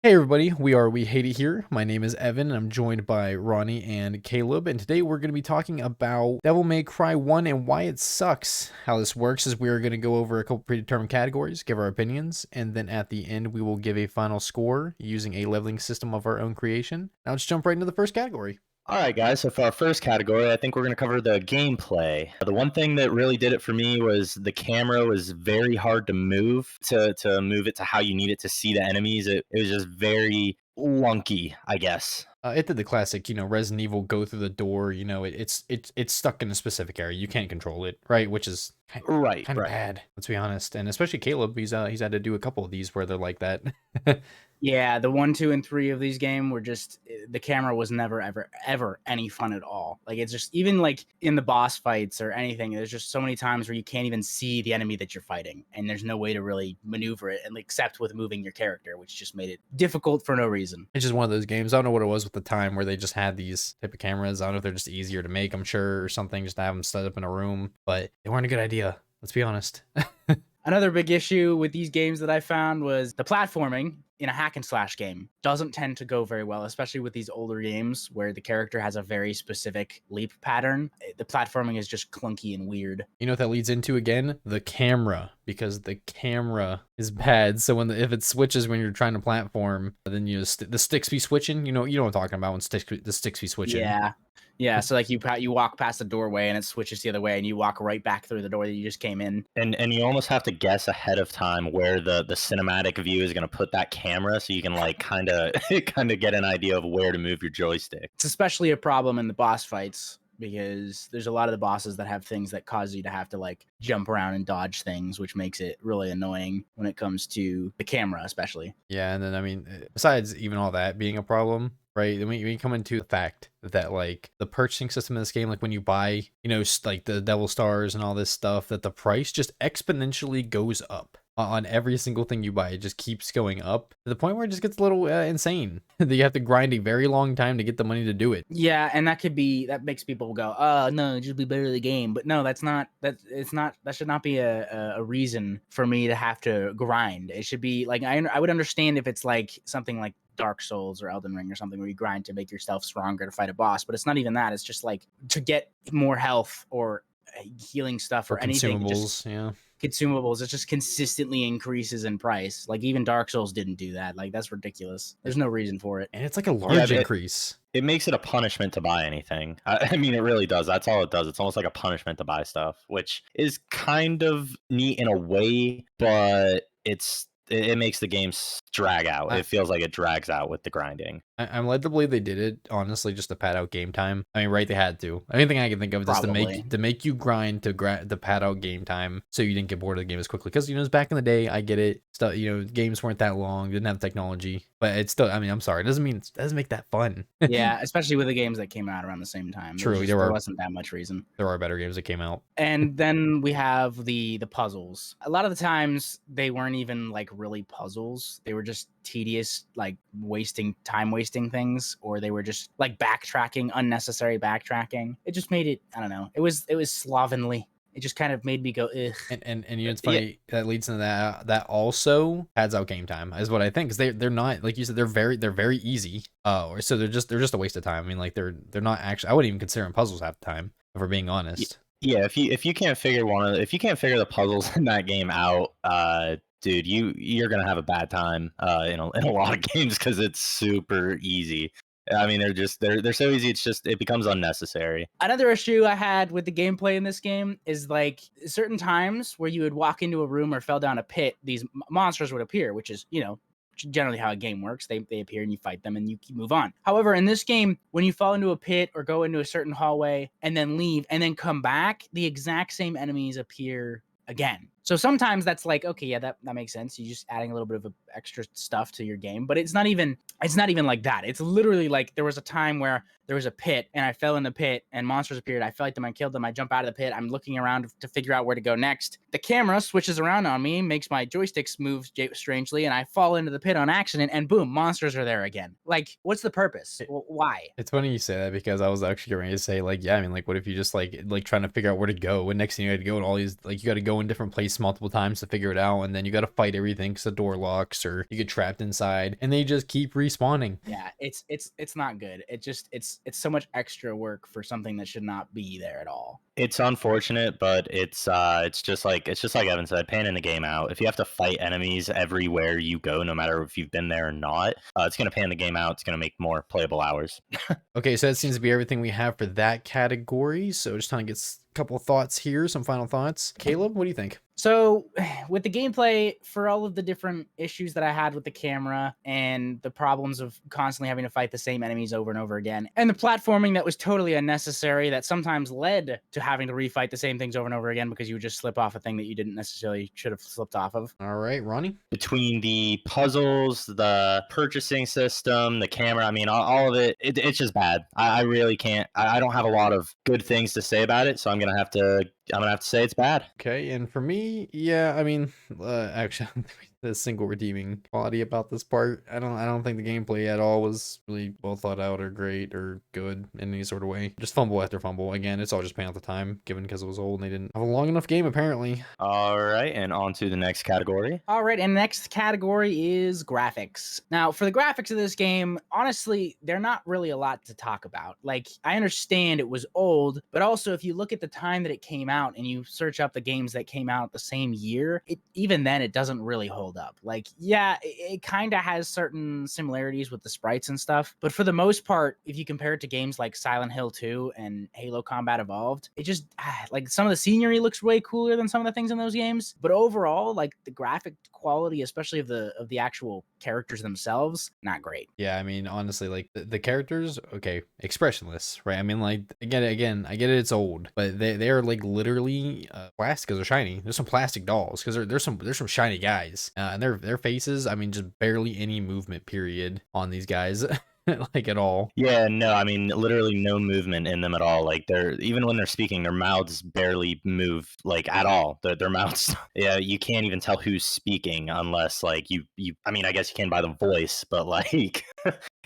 Hey everybody, we hate it here. My name is Evan, and I'm joined by Ronnie and Caleb, and today we're going to be talking about Devil May Cry 1 and why it sucks. How this works is we are going to go over a couple predetermined categories, give our opinions, and then at the end we will give a final score using a leveling system of our own creation. Now let's jump right into the first category. All right, guys. So for our first category, I think we're going to cover the gameplay. The one thing that really did it for me was the camera was very hard to move move it to how you need it to see the enemies. It was just very wonky, I guess. It did the classic, Resident Evil go through the door. It's stuck in a specific area. You can't control it, right? Which is Right, kind of right. bad. Let's be honest, and especially Caleb, he's had to do a couple of these where they're like that. Yeah, the 1, 2, and 3 of these games were just the camera was never ever any fun at all. Like it's just even like in the boss fights or anything, there's just so many times where you can't even see the enemy that you're fighting, and there's no way to really maneuver it, and except with moving your character, which just made it difficult for no reason. It's just one of those games. I don't know what it was with the time where they just had these type of cameras. I don't know if they're just easier to make, I'm sure, or something, just to have them set up in a room, but they weren't a good idea. Let's be honest. Another big issue with these games that I found was the platforming in a hack and slash game doesn't tend to go very well, especially with these older games where the character has a very specific leap pattern. The platforming is just clunky and weird. You know what that leads into again? The camera, because the camera is bad. So if it switches when you're trying to platform, then the sticks be switching. You know what I'm talking about when the sticks be switching. Yeah. So like you walk past the doorway and it switches the other way, and you walk right back through the door that you just came in. And you almost have to guess ahead of time where the cinematic view is going to put that camera, so you can like kind of get an idea of where to move your joystick. It's especially a problem in the boss fights, because there's a lot of the bosses that have things that cause you to have to like jump around and dodge things, which makes it really annoying when it comes to the camera, especially. Yeah, and then I mean, besides even all that being a problem, right? Then we come into the fact that like the purchasing system in this game, like when you buy, like the Devil Stars and all this stuff, that the price just exponentially goes up on every single thing you buy. It just keeps going up to the point where it just gets a little insane. That you have to grind a very long time to get the money to do it. Yeah, and that makes people go, oh no, just be better at the game. But no, that should not be a reason for me to have to grind. It should be like, I would understand if it's like something like Dark Souls or Elden Ring or something where you grind to make yourself stronger to fight a boss, but it's not even that. It's just like to get more health or healing stuff or anything. Consumables, it just consistently increases in price. Like even Dark Souls didn't do that. Like that's ridiculous. There's no reason for it. And it's like a large increase. It makes it a punishment to buy anything. I mean, it really does. That's all it does. It's almost like a punishment to buy stuff, which is kind of neat in a way, but it makes the game drag out. It feels like it drags out with the grinding. I'm led to believe they did it, honestly, just to pad out game time. I mean, right, they had to. Anything I can think of is to make you grind to pad out game time so you didn't get bored of the game as quickly. Because, it's back in the day, I get it. Stuff, games weren't that long, didn't have technology. But it's still, I mean, I'm sorry. It doesn't make that fun. Yeah, especially with the games that came out around the same time. True, there wasn't that much reason. There are better games that came out. And then we have the puzzles. A lot of the times, they weren't even, like, really puzzles. They were just tedious, like, time wasting things, or they were just like unnecessary backtracking. It just made it, I don't know, it was slovenly. It just kind of made me go ugh. And it's funny, that leads into that also pads out game time is what I think, because they're not, like you said, they're very easy, so they're just a waste of time. I mean, like they're not actually, I wouldn't even consider them puzzles half the time, if we're being honest. Yeah, if you can't figure the puzzles in that game out, dude, you're gonna have a bad time in a lot of games, because it's super easy. I mean, they're so easy. It becomes unnecessary. Another issue I had with the gameplay in this game is like certain times where you would walk into a room or fell down a pit, these monsters would appear, which is, generally how a game works. They appear and you fight them and you move on. However, in this game, when you fall into a pit or go into a certain hallway and then leave and then come back, the exact same enemies appear again. So sometimes that's like, okay, yeah, that makes sense. You're just adding a little bit of extra stuff to your game, but it's not even like that. It's literally like there was a time where there was a pit and I fell in the pit and monsters appeared. I fight them, I killed them, I jump out of the pit. I'm looking around to figure out where to go next. The camera switches around on me, makes my joysticks move strangely, and I fall into the pit on accident, and boom, monsters are there again. Like, what's the purpose? Why? It's funny you say that, because I was actually going to say, like, yeah, I mean, like, what if you just like trying to figure out where to go, and next thing you had to go in all these, like, you got to go in different places multiple times to figure it out, and then you got to fight everything because the door locks, or you get trapped inside, and they just keep respawning. Yeah, it's not good. It's so much extra work for something that should not be there at all. It's unfortunate, but it's just like Evan said, panning the game out. If you have to fight enemies everywhere you go, no matter if you've been there or not, it's gonna pan the game out. It's gonna make more playable hours. Okay, so that seems to be everything we have for that category. So just trying to get a couple of thoughts here, some final thoughts. Caleb, what do you think? So, with the gameplay, for all of the different issues that I had with the camera and the problems of constantly having to fight the same enemies over and over again, and the platforming that was totally unnecessary, that sometimes led to having to refight the same things over and over again because you would just slip off a thing that you didn't necessarily should have slipped off of. All right, Ronnie. Between the puzzles, the purchasing system, the camera, I mean, all of it, it's just bad. I really can't. I don't have a lot of good things to say about it, so I'm gonna have to say it's bad. Okay, and for me, yeah, I mean, actually, the single redeeming quality about this part, I don't think the gameplay at all was really well thought out or great or good in any sort of way. Just fumble after fumble. Again, it's all just paying off the time, given because it was old and they didn't have a long enough game apparently. All right, and on to the next category. All right, and next category is graphics. Now, for the graphics of this game, honestly, they're not really a lot to talk about. Like, I understand it was old, but also if you look at the time that it came out and you search up the games that came out the same year, even then it doesn't really hold up. Like, yeah, it kind of has certain similarities with the sprites and stuff, but for the most part, if you compare it to games like Silent Hill 2 and Halo Combat Evolved, it just like some of the scenery looks way cooler than some of the things in those games, but overall, like the graphic quality, especially of the actual characters themselves, not great. Yeah, I mean, honestly, like the characters, okay, expressionless, right? I mean, like again, I get it, it's old, but they are like literally plastic because they're shiny. There's some plastic dolls because there's some shiny guys, and their faces, I mean, just barely any movement period on these guys. Like at all. Yeah, no, I mean literally no movement in them at all. Like they're even when they're speaking, their mouths barely move like at all. Their mouths, yeah, you can't even tell who's speaking unless like you. I mean, I guess you can by the voice, but like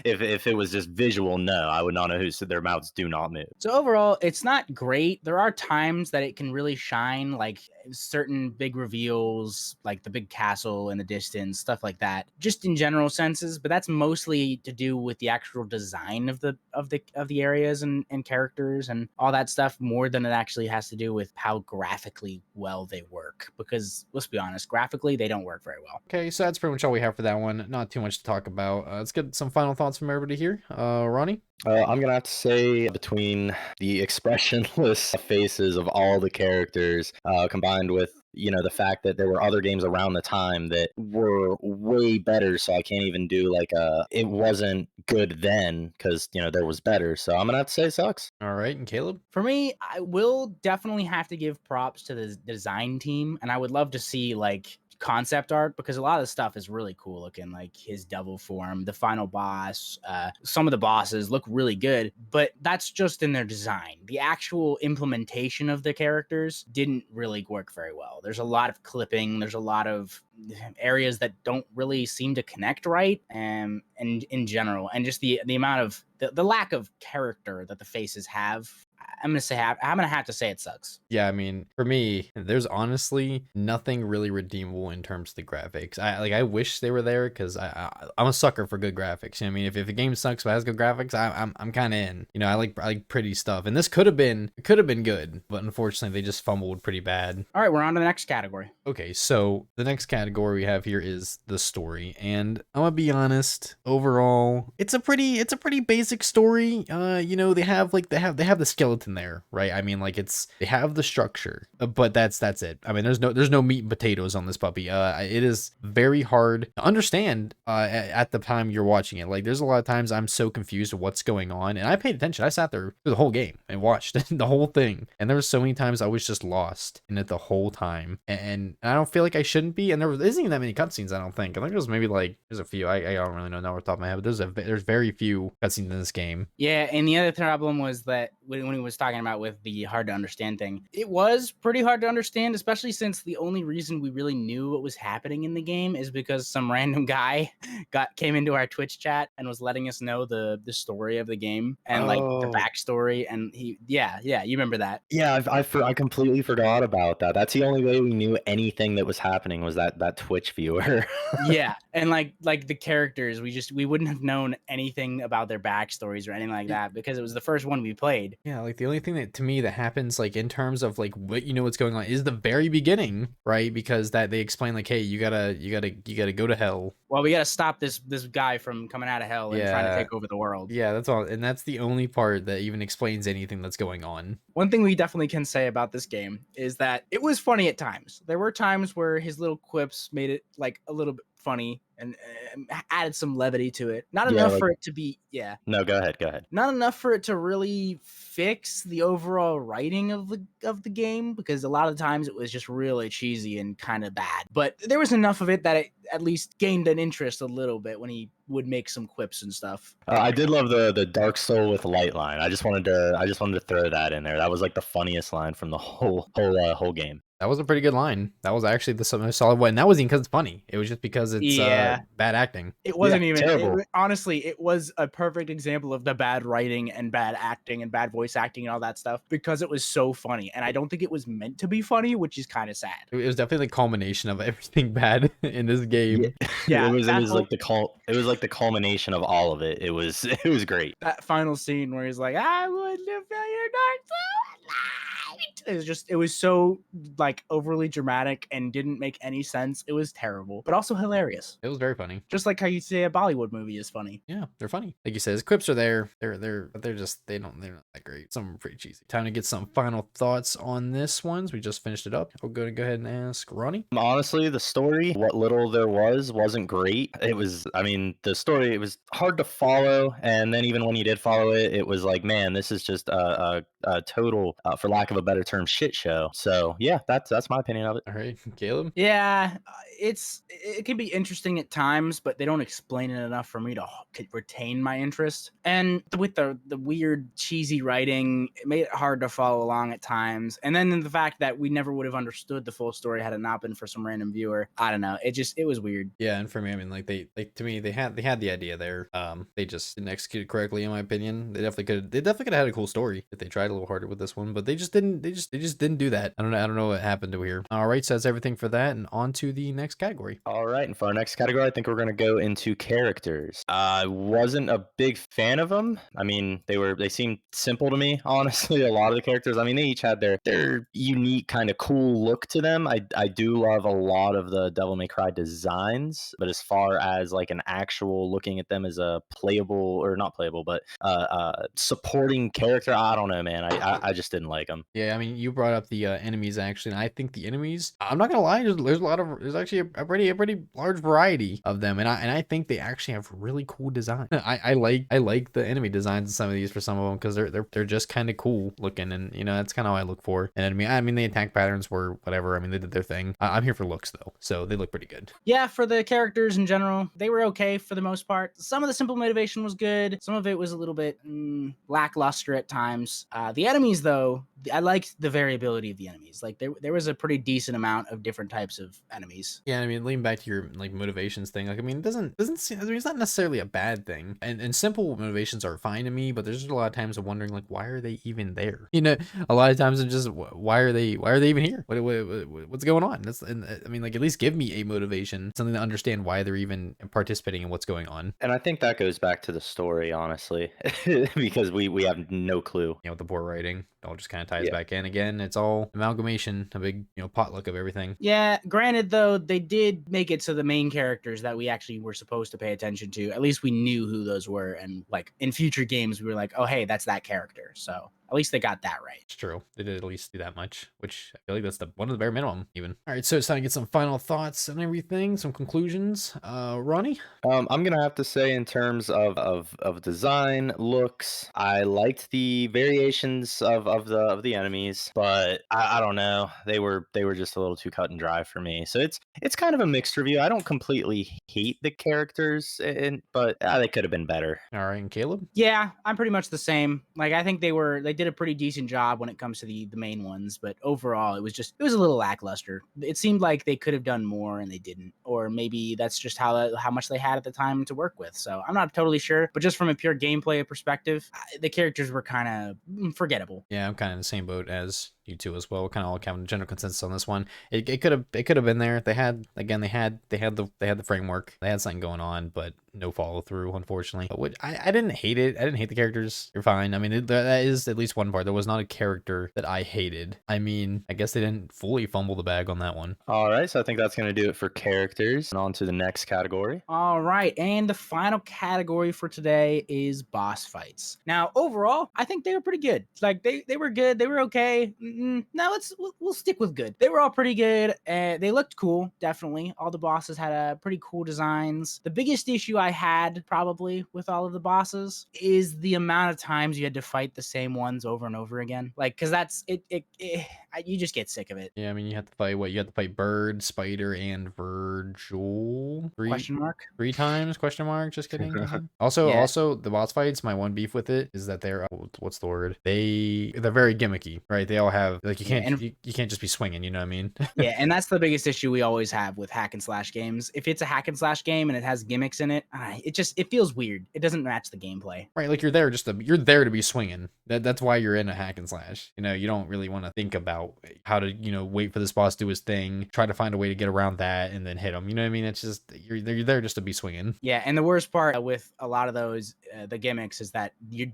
if it was just visual, no, I would not know who's. Their mouths do not move. So overall, it's not great. There are times that it can really shine, like certain big reveals, like the big castle in the distance, stuff like that, just in general senses, but that's mostly to do with the actual design of the areas and characters and all that stuff, more than it actually has to do with how graphically well they work, because let's be honest, graphically they don't work very well. Okay, so that's pretty much all we have for that one. Not too much to talk about. Let's get some final thoughts from everybody here. Ronnie? I'm gonna have to say between the expressionless faces of all the characters, combined with the fact that there were other games around the time that were way better, so I can't even do like it wasn't good then because there was better. So I'm gonna have to say it sucks. All right, and Caleb? For me, I will definitely have to give props to the design team, and I would love to see like concept art, because a lot of the stuff is really cool looking, like his devil form, the final boss, some of the bosses look really good, but that's just in their design. The actual implementation of the characters didn't really work very well. There's a lot of clipping, there's a lot of areas that don't really seem to connect right, and in general, and just the amount of the lack of character that the faces have. I'm gonna have to say it sucks. Yeah, I mean, for me, there's honestly nothing really redeemable in terms of the graphics. I wish they were there because I'm a sucker for good graphics. You know what I mean, if a game sucks but has good graphics, I'm kind of in. I like pretty stuff, and this could have been good, but unfortunately they just fumbled pretty bad. All right, we're on to the next category. Okay, so the next category we have here is the story, and I'm gonna be honest. Overall, it's a pretty basic story. They have the skeleton there, right? I mean, like they have the structure, but that's it. I mean, there's no meat and potatoes on this puppy. It is very hard to understand at the time you're watching it. Like, there's a lot of times I'm so confused with what's going on, and I paid attention. I sat there through the whole game and watched the whole thing, and there were so many times I was just lost in it the whole time, and I don't feel like I shouldn't be. And there isn't even that many cutscenes. I don't think. I think there's maybe like there's a few. I don't really know now off the top of my head, but there's very few cutscenes in this game. Yeah, and the other problem was that when he was talking about with the hard to understand thing. It was pretty hard to understand, especially since the only reason we really knew what was happening in the game is because some random guy came into our Twitch chat and was letting us know the story of the game and like the Oh. backstory. And yeah, you remember that. Yeah, I completely forgot about that. That's the only way we knew anything that was happening was that Twitch viewer. Yeah, and like the characters, we wouldn't have known anything about their backstories or anything like that because it was the first one we played. Yeah, like the only thing that to me that happens like in terms of like what you know what's going on is the very beginning, right? Because that they explain like, hey, you gotta go to hell. Well, we gotta stop this guy from coming out of hell and trying to Yeah. take over the world. Yeah, that's all, and that's the only part that even explains anything that's going on. One thing we definitely can say about this game is that it was funny at times. There were times where his little quips made it like a little bit funny and added some levity to it. Not Yeah, enough like- for it to be No, go ahead. not enough for it to really fix the overall writing of the game because a lot of times it was just really cheesy and kind of bad. But there was enough of it that it at least gained an interest a little bit when he would make some quips and stuff. I did love the Dark Soul with light line. I just wanted to throw that in there. That was like the funniest line from the whole game. That was a pretty good line. That was actually the most solid one. And that wasn't because it's funny. It was just because it's bad acting. It wasn't even terrible. Honestly, it was a perfect example of the bad writing and bad acting and bad voice acting and all that stuff because it was so funny. And I don't think it was meant to be funny, which is kind of sad. It was definitely the culmination of everything bad in this game. Yeah, it was like the culmination of all of it. It was great. That final scene where he's like, "I would live by your dark soul light." It was so like overly dramatic and didn't make any sense. It was terrible, but also hilarious. It was very funny. Just like how you say a Bollywood movie is funny. Yeah, they're funny. Like you said, his clips are there. They're not that great. Some are pretty cheesy. Time to get some final thoughts on this one. We just finished it up. I'll go ahead and ask Ronnie. Honestly, the story, what little there wasn't great. The story, it was hard to follow, and then even when you did follow it, it was like, man, this is just a total, for lack of a better term, shit show. So yeah, that's my opinion of it. All right, Caleb. Yeah, it can be interesting at times, but they don't explain it enough for me to retain my interest. And with the weird cheesy writing, it made it hard to follow along at times. And then the fact that we never would have understood the full story had it not been for some random viewer. I don't know. It was weird. Yeah, and for me, I mean, like to me, they had the idea there. They just didn't execute it correctly, in my opinion. They definitely could have had a cool story if they tried a little harder with this one, but they just didn't. They just didn't do that. I don't know what happened to here. All right, so that's everything for that, and on to the next category. All right, and for our next category, I think we're gonna go into characters. I wasn't a big fan of them. I mean, they seemed simple to me, honestly. A lot of the characters, I mean, they each had their unique kind of cool look to them. I do love a lot of the Devil May Cry designs, but as far as like an actual looking at them as a playable or not playable, but supporting character, I don't know, man. I just didn't like them. Yeah, I mean, you brought up the enemies actually, and I think the enemies. I'm not gonna lie, there's actually a pretty large variety of them, and I think they actually have really cool design. I like the enemy designs in some of these for some of them because they're just kind of cool looking, and you know that's kind of how I look for an enemy. I mean the attack patterns were whatever. I mean they did their thing. I'm here for looks though, so they look pretty good. Yeah, for the characters in general, they were okay for the most part. Some of the simple motivation was good. Some of it was a little bit lackluster at times. The enemies though, I liked the variability of the enemies. Like there was a pretty decent amount of different types of enemies. Yeah, I mean, leaning back to your like motivations thing, like I mean, it doesn't seem. I mean, it's not necessarily a bad thing, and simple motivations are fine to me. But there's just a lot of times of wondering like, why are they even there? You know, a lot of times I'm just, why are they even here? What's going on? I mean, like at least give me a motivation, something to understand why they're even participating in what's going on. And I think that goes back to the story, honestly, because we have no clue. You know, with the poor writing, it all just kind of ties back in again. It's all amalgamation, a big potluck of everything. Yeah, granted though, they did make it so the main characters that we actually were supposed to pay attention to, at least we knew who those were, and like in future games we were like, oh hey, that's that character. So at least they got that right. It's true. They did at least do that much, which I feel like that's one of the bare minimum even. All right, so it's time to get some final thoughts and everything, some conclusions. Ronnie? I'm gonna have to say in terms of design, looks, I liked the variations of the enemies, but I don't know. They were just a little too cut and dry for me. So it's kind of a mixed review. I don't completely hate the characters, but they could have been better. All right, and Caleb? Yeah, I'm pretty much the same. Like I think they did did a pretty decent job when it comes to the main ones, but overall, it was a little lackluster. It seemed like they could have done more and they didn't, or maybe that's just how much they had at the time to work with. So I'm not totally sure, but just from a pure gameplay perspective, the characters were kind of forgettable. Yeah, I'm kind of in the same boat as you two as well. We're kind of all having a general consensus on this one. It could have been there. They had the framework. They had something going on, but no follow through, unfortunately. But I didn't hate it. I didn't hate the characters. They're fine. I mean, that is at least one part. There was not a character that I hated. I mean, I guess they didn't fully fumble the bag on that one. All right, so I think that's going to do it for characters. And on to the next category. All right, and the final category for today is boss fights. Now, overall, I think they were pretty good. Like they were good. They were okay. Now we'll stick with good. They were all pretty good. They looked cool, definitely. All the bosses had pretty cool designs. The biggest issue I had probably with all of the bosses is the amount of times you had to fight the same ones over and over again. Like, because that's it. You just get sick of it. Yeah, I mean, you have to fight what? You have to fight Bird, Spider, and Virgil. Question mark? 3 times? Question mark? Just kidding. Yeah. Also, the boss fights. My one beef with it is that they're what's the word? They're very gimmicky, right? They all have like you can't you can't just be swinging. You know what I mean? Yeah, and that's the biggest issue we always have with hack and slash games. If it's a hack and slash game and it has gimmicks in it, it feels weird. It doesn't match the gameplay. Right, like you're there to be swinging. That's why you're in a hack and slash. You know, you don't really want to think about how to wait for this boss to do his thing, try to find a way to get around that, and then hit him. You know what I mean? It's just you're there just to be swinging. Yeah, and the worst part with a lot of those the gimmicks is that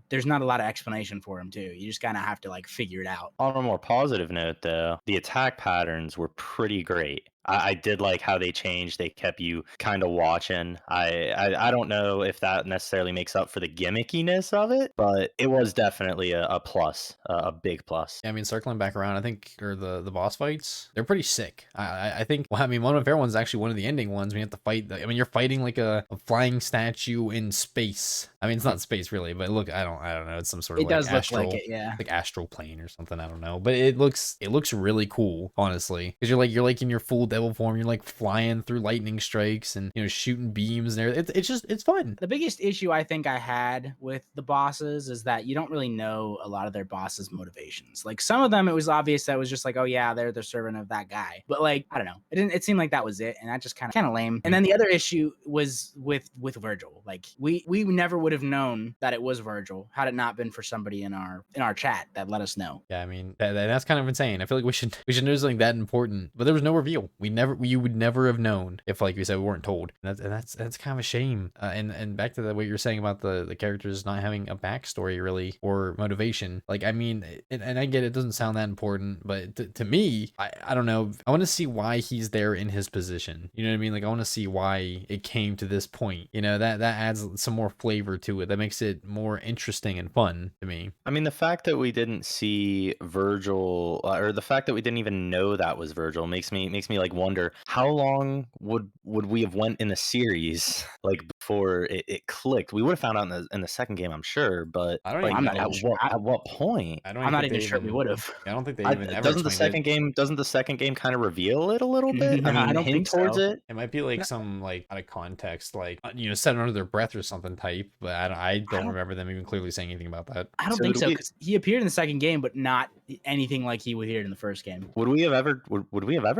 there's not a lot of explanation for them too. You just kind of have to like figure it out. On a more positive note, though, the attack patterns were pretty great. I did like how they changed. They kept you kind of watching. I don't know if that necessarily makes up for the gimmickiness of it, but it was definitely a plus, a big plus. Yeah, I mean, circling back around, I think the boss fights, they're pretty sick. I think, well, I mean, one of my favorite ones is actually one of the ending ones. When you have to fight. I mean, you're fighting like a flying statue in space. I mean, it's not space really, but look, I don't know. It's some sort of It does astral, look like it, yeah, like astral plane or something. I don't know, but it looks really cool, honestly, because you're like in your full devil form. You're like flying through lightning strikes and shooting beams and everything. It's fun. The biggest issue I think I had with the bosses is that you don't really know a lot of their bosses' motivations. Like some of them, it was obvious that it was just like, oh yeah, they're the servant of that guy. But like, I don't know, it seemed like that was it, and that just kind of lame. And then the other issue was with Virgil. Like we never would have known that it was Virgil had it not been for somebody in our chat that let us know. Yeah, I mean that's kind of insane. I feel like we should know something that important, but there was no reveal. You would never have known if, like we said, we weren't told. And that's kind of a shame. And back to what you were saying about the characters not having a backstory really or motivation. Like, I mean, and I get it doesn't sound that important, but to me, I don't know. I want to see why he's there in his position. You know what I mean? Like, I want to see why it came to this point. You know, that adds some more flavor to it. That makes it more interesting and fun to me. I mean, the fact that we didn't see Virgil, or the fact that we didn't even know that was Virgil, makes me like wonder how long would we have went in the series like before it clicked. We would have found out in the second game, I'm sure, but I don't like, even know. at what point? I'm not even sure we would have. I don't think they even ever doesn't the second game kind of reveal it a little bit? No, I mean, I don't hint think towards so. it. It might be like some like out of context, like said under their breath or something type, but I don't remember them even clearly saying anything about that. I don't think so, because he appeared in the second game, but not anything like he appeared in the first game. Would we have ever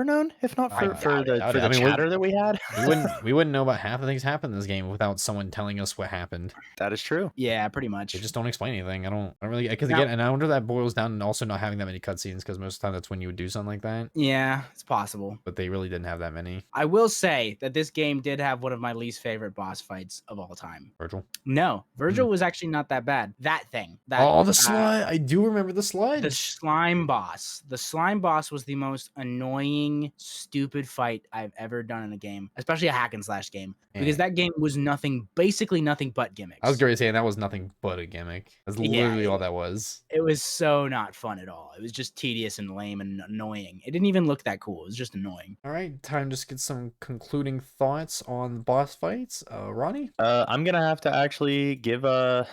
known if not for the chatter that we had? we wouldn't know about half the things happen in this game without someone telling us what happened. That is true. Yeah, pretty much. They just don't explain anything. I don't really, because again, and I wonder that boils down to also not having that many cutscenes, because most of the time that's when you would do something like that. Yeah, it's possible. But they really didn't have that many. I will say that this game did have one of my least favorite boss fights of all time. Virgil? No, Virgil was actually not that bad. That thing. The slide. I do remember the sludge. The slime boss. The slime boss was the most annoying, stupid fight I've ever done in a game, especially a hack and slash game, because that game was basically nothing but gimmicks. I was going to say that was nothing but a gimmick. That's literally all that was. It was so not fun at all. It was just tedious and lame and annoying. It didn't even look that cool. It was just annoying. All right, time to get some concluding thoughts on boss fights. Ronnie? I'm gonna have to actually give a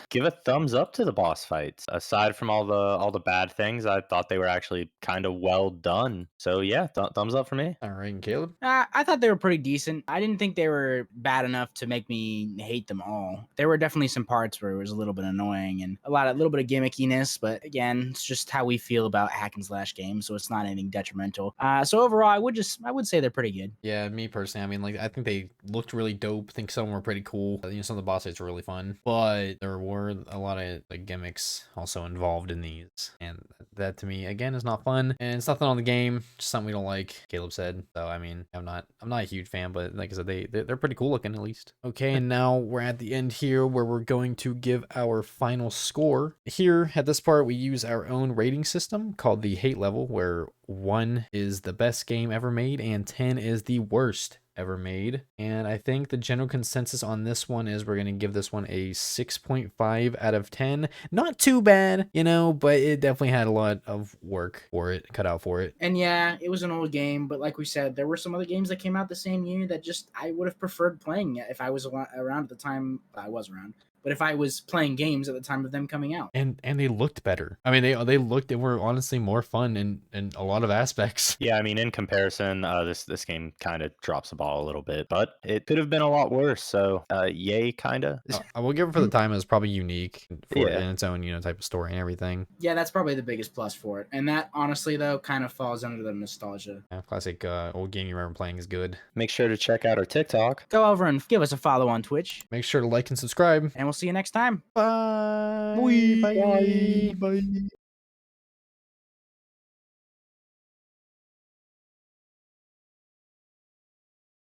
thumbs up to the boss fights. Aside from all the bad things, I thought they were actually kind of well done. So yeah, thumbs up for me. All right, and Caleb? I thought they were pretty decent. I didn't think they were bad enough to make me me hate them all. There were definitely some parts where it was a little bit annoying and a little bit of gimmickiness, but again, it's just how we feel about hack and slash games, so it's not anything detrimental. So overall, I would say they're pretty good. Yeah, me personally, I mean, like, I think they looked really dope. I think some were pretty cool. You know, some of the boss fights were really fun, but there were a lot of like gimmicks also involved in these, and that to me again is not fun, and it's nothing on the game, just something we don't like. Caleb said. So I mean, I'm not a huge fan, but like I said, they're pretty cool looking at least. Okay, and now we're at the end here where we're going to give our final score. Here at this part, we use our own rating system called the hate level, where 1 is the best game ever made and 10 is the worst ever made. And I think the general consensus on this one is we're going to give this one a 6.5 out of 10. Not too bad, you know, but it definitely had a lot of work for it, cut out for it. And yeah, it was an old game, but like we said, there were some other games that came out the same year that just I would have preferred playing if I was around at the time I was around. But if I was playing games at the time of them coming out, and they looked better. I mean, they looked and were honestly more fun in a lot of aspects. Yeah, I mean, in comparison, this game kind of drops the ball a little bit, but it could have been a lot worse. So, yay, kind of. I will give it for the time. It was probably unique for Yeah. in its own, you know, type of story and everything. yeah, that's probably the biggest plus for it. And that honestly though kind of falls under the nostalgia. Yeah, classic old game you remember playing is good. Make sure to check out our TikTok. Go over and give us a follow on Twitch, Make sure to like and subscribe. and we'll see you next time. Bye. Bye. Bye.